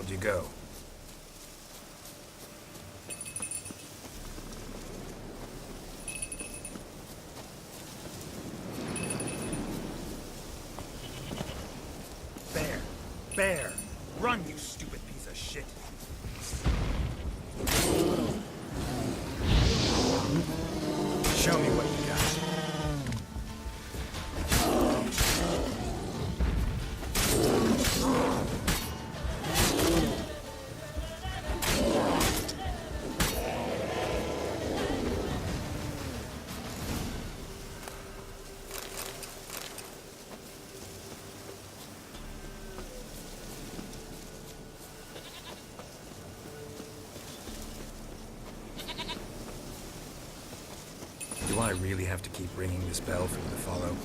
How'd you go? Bear! Bear! Run, you stupid piece of shit! Show me what you got. Do I really have to keep ringing this bell for you to follow?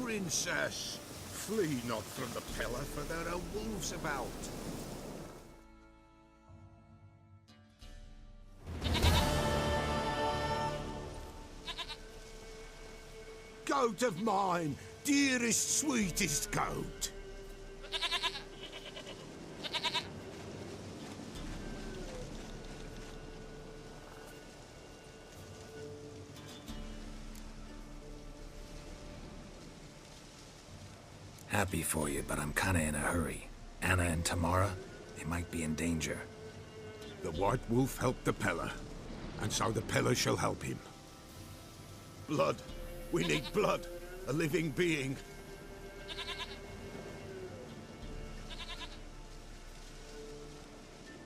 Princess, flee not from the pillar, for there are wolves about. Goat of mine, dearest, sweetest goat. Happy for you, but I'm kinda in a hurry. Anna and Tamara, they might be in danger. The White Wolf helped the Peller, and so the Peller shall help him. Blood. We need blood. A living being.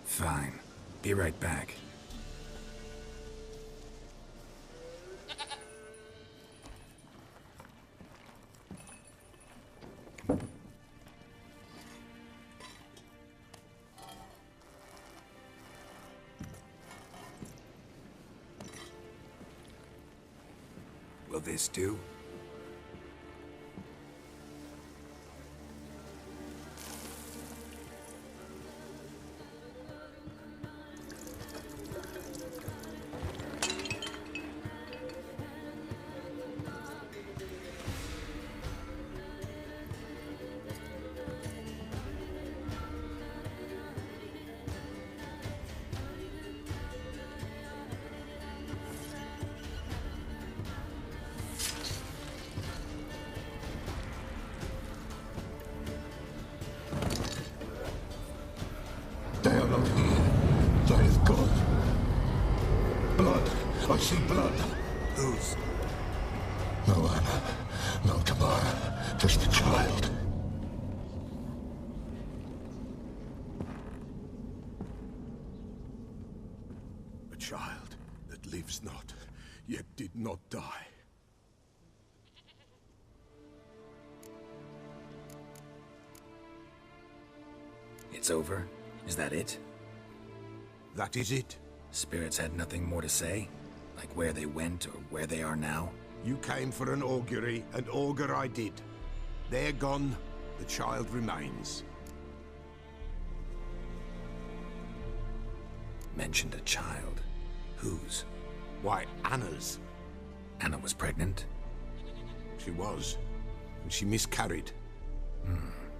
Fine. Be right back. Will this do? They are not here. That is good. Blood. I see blood. Whose? No Anna. No Tamara. Just a child. A child that lives not, yet did not die. It's over? Is that it? That is it. Spirits had nothing more to say? Like where they went or where they are now? You came for an augury, and augur I did. They're gone, the child remains. Mentioned a child. Whose? Why, Anna's. Anna was pregnant? She was, and she miscarried.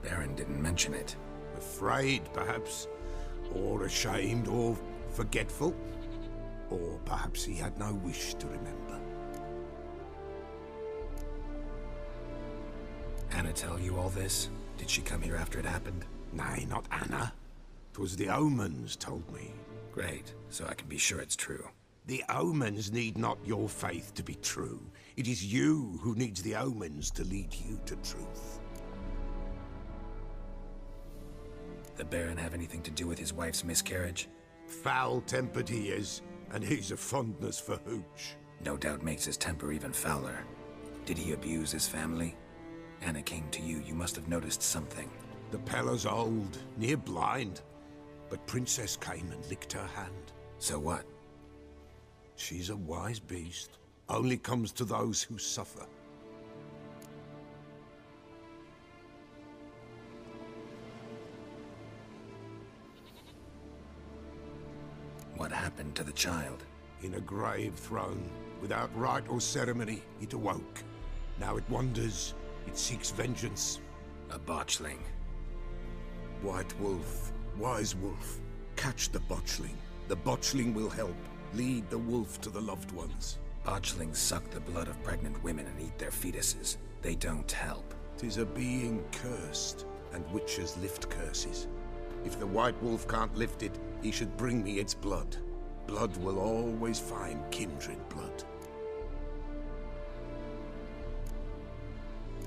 Baron didn't mention it. Afraid, perhaps, or ashamed, or forgetful. Or perhaps he had no wish to remember. Anna tell you all this? Did she come here after it happened? Nay, not Anna. 'Twas the omens told me. Great, so I can be sure it's true. The omens need not your faith to be true. It is you who needs the omens to lead you to truth. The Baron have anything to do with his wife's miscarriage? Foul-tempered he is, and he's a fondness for hooch. No doubt makes his temper even fouler. Did he abuse his family? Anna came to you. You must have noticed something. The Pella's old, near blind. But Princess came and licked her hand. So what? She's a wise beast. Only comes to those who suffer. What happened to the child? In a grave thrown, without rite or ceremony, it awoke. Now it wanders, it seeks vengeance. A botchling. White Wolf, Wise Wolf, catch the botchling. The botchling will help. Lead the wolf to the loved ones. Botchlings suck the blood of pregnant women and eat their fetuses. They don't help. 'Tis a being cursed, and witches lift curses. If the White Wolf can't lift it, he should bring me its blood. Blood will always find kindred blood.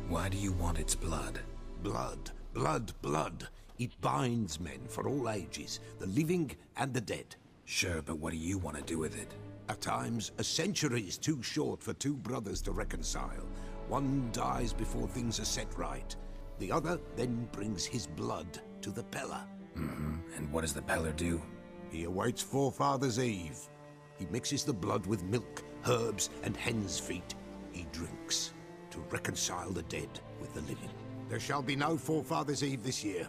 Why do you want its blood? Blood, blood, blood. It binds men for all ages, the living and the dead. Sure, but what do you want to do with it? At times, a century is too short for two brothers to reconcile. One dies before things are set right. The other then brings his blood to the Pella. And what does the Peller do? He awaits Forefathers' Eve. He mixes the blood with milk, herbs, and hen's feet. He drinks to reconcile the dead with the living. There shall be no Forefathers' Eve this year.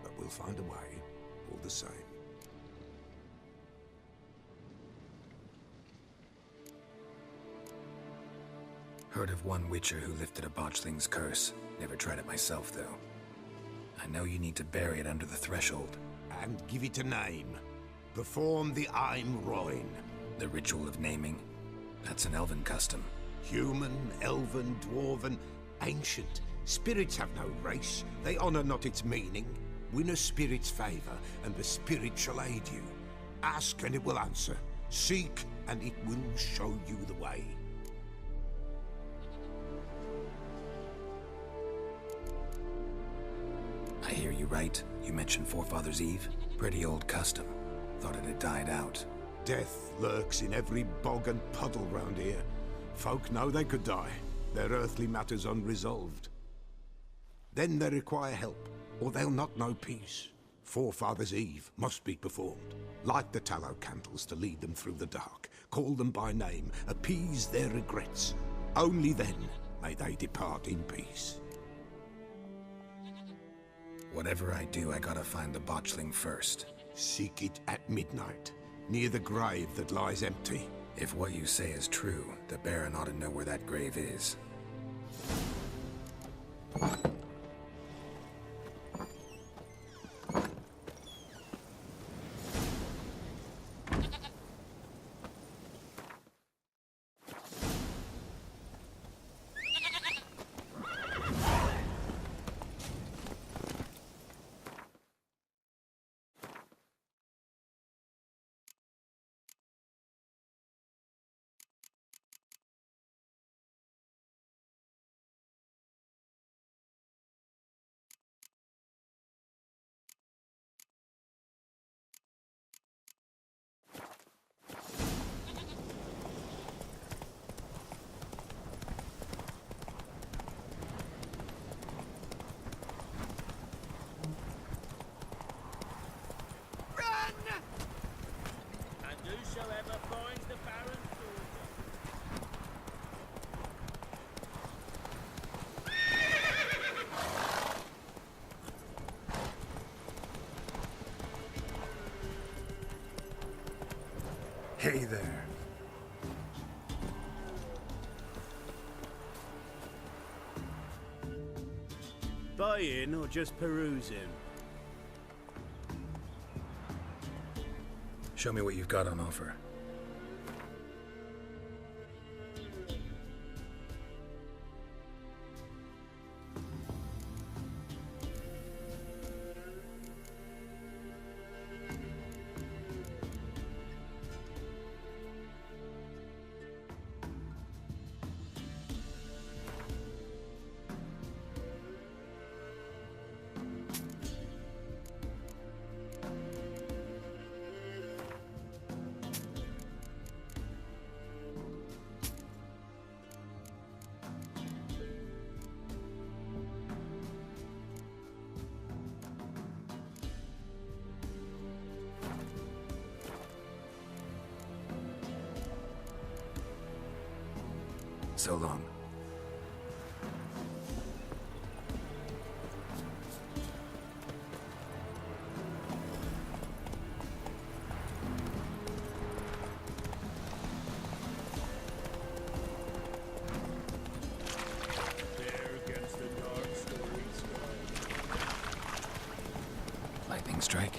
But we'll find a way, all the same. Heard of one witcher who lifted a botchling's curse. Never tried it myself, though. I know you need to bury it under the threshold. And give it a name. Perform the Aim Roin. The ritual of naming? That's an elven custom. Human, elven, dwarven, ancient. Spirits have no race. They honor not its meaning. Win a spirit's favor, and the spirit shall aid you. Ask, and it will answer. Seek, and it will show you the way. I hear you right. You mentioned Forefathers' Eve? Pretty old custom. Thought it had died out. Death lurks in every bog and puddle round here. Folk know they could die, their earthly matters unresolved. Then they require help, or they'll not know peace. Forefathers' Eve must be performed. Light the tallow candles to lead them through the dark. Call them by name, appease their regrets. Only then may they depart in peace. Whatever I do, I gotta find the botchling first. Seek it at midnight, near the grave that lies empty. If what you say is true, the Baron ought to know where that grave is. And whosoever finds the Baron's Hey there. Buying or just perusing? Show me what you've got on offer. So long. Lightning strike.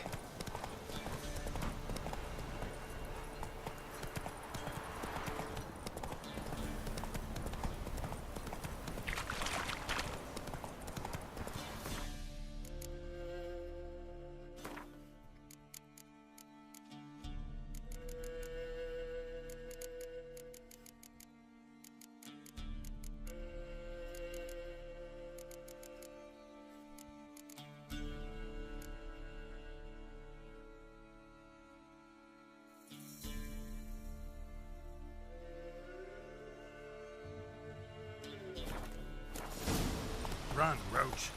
Run, Roach.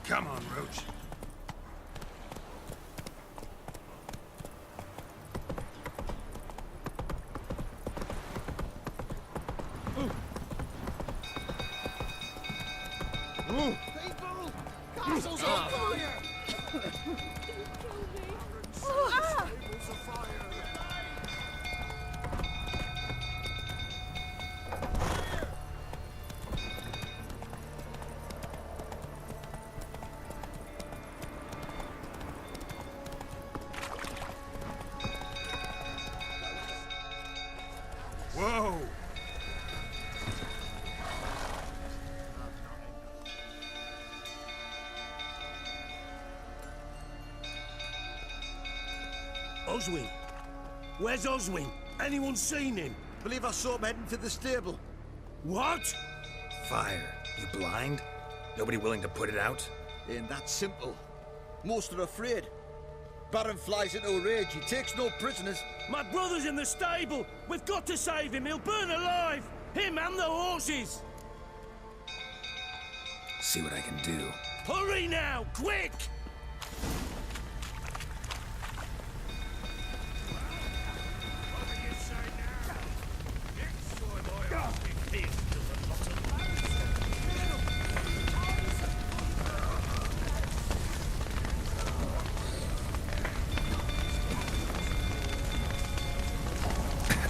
Come on, Roach. People! Castle's on fire! Whoa! Oswin? Where's Oswin? Anyone seen him? Believe I saw him heading to the stable. What? Fire. You blind? Nobody willing to put it out? Ain't that simple. Most are afraid. Baron flies into a rage. He takes no prisoners. My brother's in the stable! We've got to save him! He'll burn alive! Him and the horses! See what I can do. Hurry now! Quick!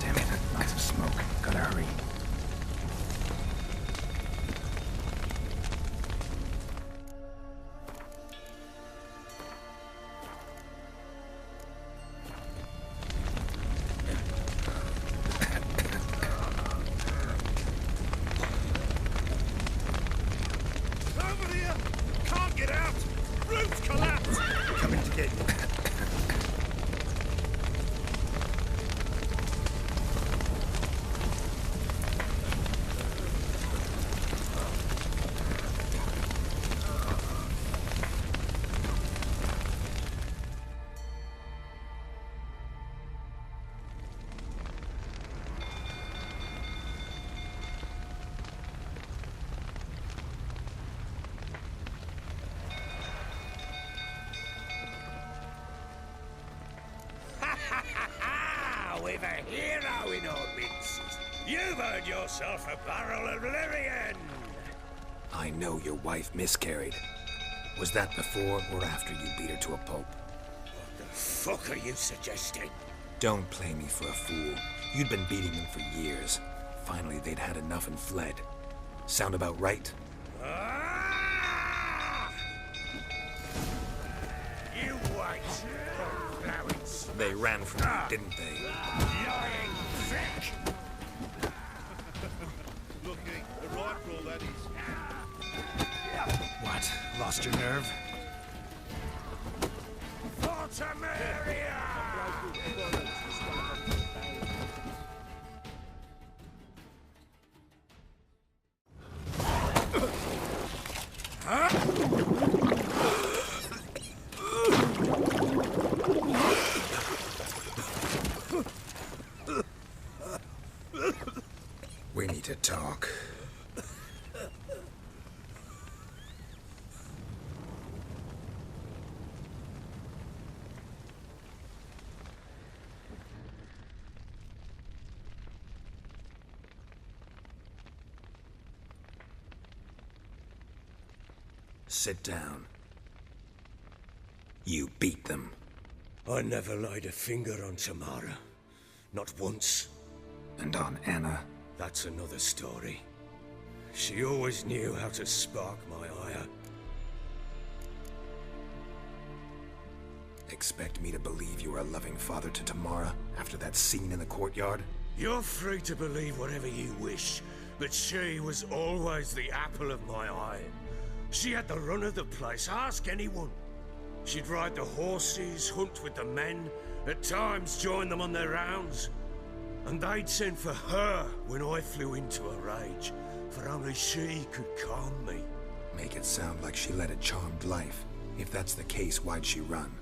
Damn it, lots of smoke. Gotta hurry. Over here! Can't get out! Roof's collapsed! Coming to get you. We've a hero in our midst. You've earned yourself a barrel of Lyrian. I know your wife miscarried. Was that before or after you beat her to a pulp? What the fuck are you suggesting? Don't play me for a fool. You'd been beating them for years. Finally, they'd had enough and fled. Sound about right? Ah! You wait. Flowers. They ran from you, didn't they? Lying prick. Looking the right for all that is. What? Lost your nerve? Fortamaria! We need to talk. Sit down. You beat them. I never laid a finger on Tamara. Not once. And on Anna? That's another story. She always knew how to spark my ire. Expect me to believe you were a loving father to Tamara after that scene in the courtyard? You're free to believe whatever you wish, but she was always the apple of my eye. She had the run of the place, ask anyone. She'd ride the horses, hunt with the men, at times join them on their rounds. And they'd send for her when I flew into a rage, for only she could calm me. Make it sound like she led a charmed life. If that's the case, why'd she run?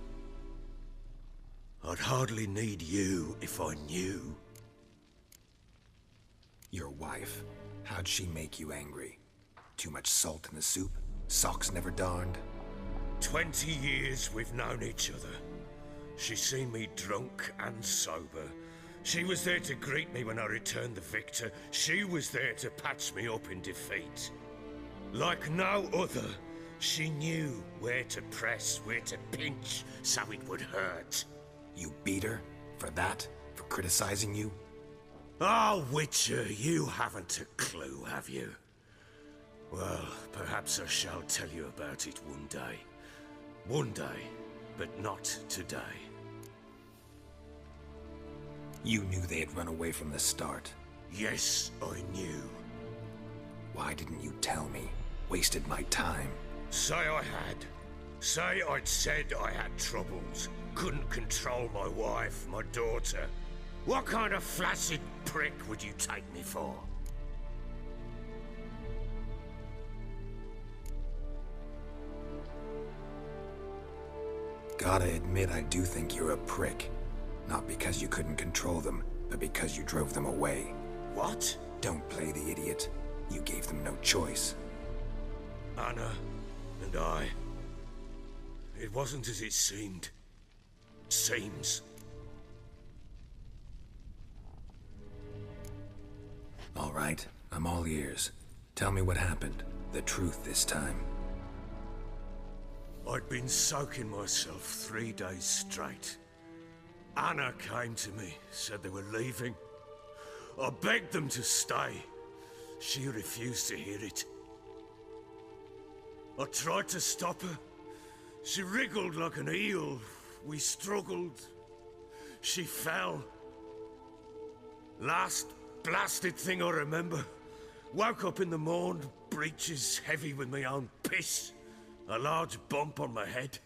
I'd hardly need you if I knew. Your wife. How'd she make you angry? Too much salt in the soup? Socks never darned? 20 years we've known each other. She's seen me drunk and sober. She was there to greet me when I returned the victor. She was there to patch me up in defeat. Like no other, she knew where to press, where to pinch, so it would hurt. You beat her? For that? For criticizing you? Oh, Witcher, you haven't a clue, have you? Well, perhaps I shall tell you about it one day. One day, but not today. You knew they had run away from the start. Yes, I knew. Why didn't you tell me? Wasted my time. Say I had. Say I'd said I had troubles. Couldn't control my wife, my daughter. What kind of flaccid prick would you take me for? Gotta admit, I do think you're a prick. Not because you couldn't control them, but because you drove them away. What? Don't play the idiot. You gave them no choice. Anna and I. It wasn't as it seemed. Seems. All right, I'm all ears. Tell me what happened. The truth this time. I'd been soaking myself 3 days straight. Anna came to me, said they were leaving. I begged them to stay. She refused to hear it. I tried to stop her. She wriggled like an eel. We struggled. She fell. Last blasted thing I remember. Woke up in the morn, breeches heavy with my own piss. A large bump on my head.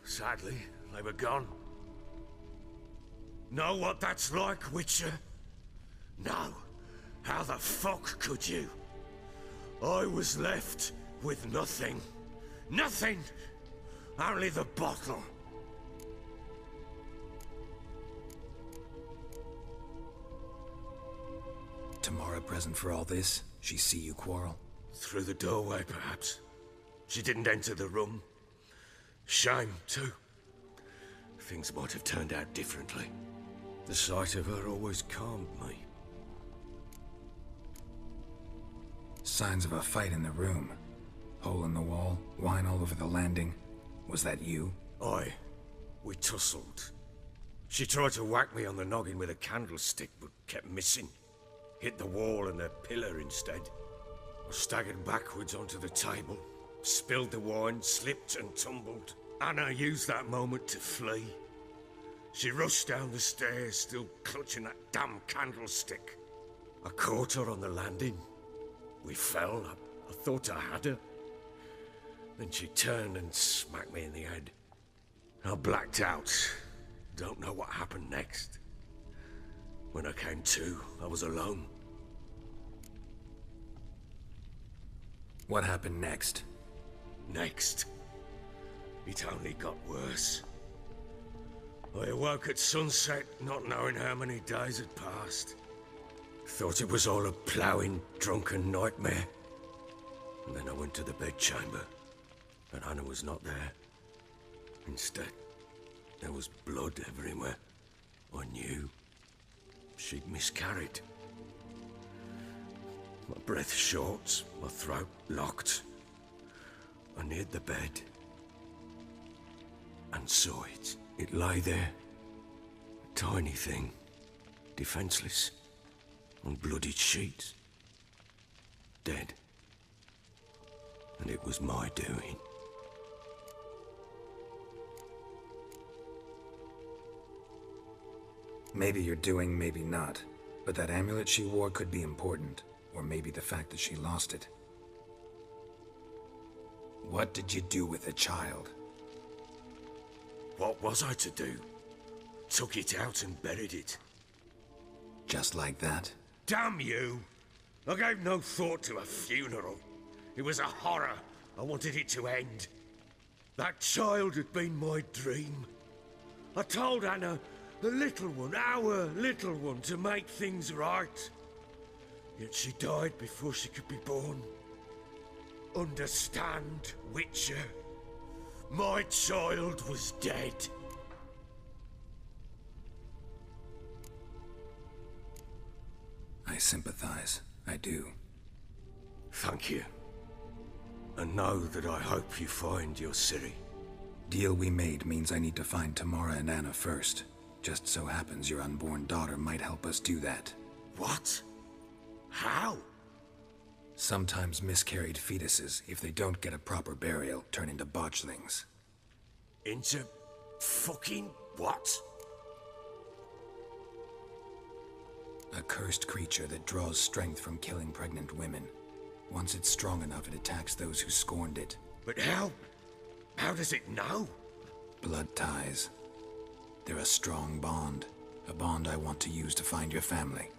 Sadly, they were gone. Know what that's like, Witcher? No. How the fuck could you? I was left with nothing. Nothing! Only the bottle. Tamara present for all this? She see you quarrel? Through the doorway, perhaps. She didn't enter the room. Shame, too. Things might have turned out differently. The sight of her always calmed me. Signs of a fight in the room. Hole in the wall, wine all over the landing. Was that you? Aye. We tussled. She tried to whack me on the noggin with a candlestick, but kept missing. Hit the wall and the pillar instead. I staggered backwards onto the table, spilled the wine, slipped and tumbled. Anna used that moment to flee. She rushed down the stairs, still clutching that damn candlestick. I caught her on the landing. We fell. I thought I had her. Then she turned and smacked me in the head. I blacked out. Don't know what happened next. When I came to, I was alone. What happened next? Next? It only got worse. I awoke at sunset, not knowing how many days had passed. Thought it was all a ploughing, drunken nightmare. And then I went to the bedchamber, and Anna was not there. Instead, there was blood everywhere. I knew she'd miscarried. My breath short, my throat locked. I neared the bed and saw it. It lay there, a tiny thing, defenseless, on bloodied sheets, dead. And it was my doing. Maybe you're doing, maybe not. But that amulet she wore could be important. Or maybe the fact that she lost it. What did you do with the child? What was I to do? Took it out and buried it. Just like that? Damn you! I gave no thought to a funeral. It was a horror. I wanted it to end. That child had been my dream. I told Anna, the little one, our little one, to make things right. Yet she died before she could be born. Understand, Witcher? My child was dead. I sympathize. I do. Thank you. And know that I hope you find your Ciri. Deal we made means I need to find Tamara and Anna first. Just so happens your unborn daughter might help us do that. What? How? Sometimes miscarried fetuses, if they don't get a proper burial, turn into botchlings. Into fucking what? A cursed creature that draws strength from killing pregnant women. Once it's strong enough, it attacks those who scorned it. But how? How does it know? Blood ties. They're a strong bond. A bond I want to use to find your family.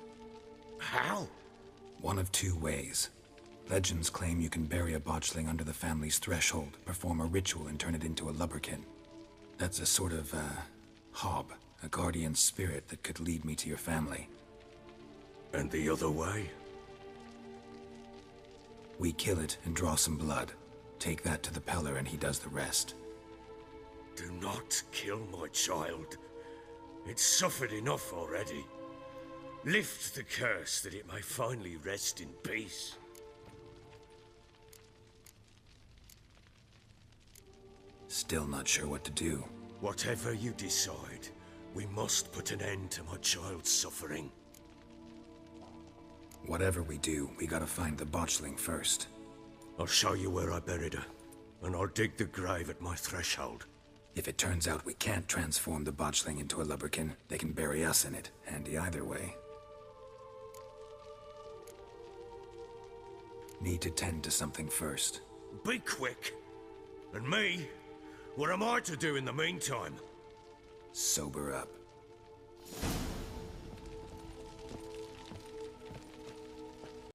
How? One of two ways. Legends claim you can bury a botchling under the family's threshold, perform a ritual and turn it into a lubberkin. That's a sort of, hob, a guardian spirit that could lead me to your family. And the other way? We kill it and draw some blood. Take that to the Peller and he does the rest. Do not kill my child. It's suffered enough already. Lift the curse that it may finally rest in peace. Still not sure what to do. Whatever you decide, we must put an end to my child's suffering. Whatever we do, we gotta find the botchling first. I'll show you where I buried her, and I'll dig the grave at my threshold. If it turns out we can't transform the botchling into a lubberkin, they can bury us in it. Handy either way. Need to tend to something first. Be quick. And me? What am I to do in the meantime? Sober up.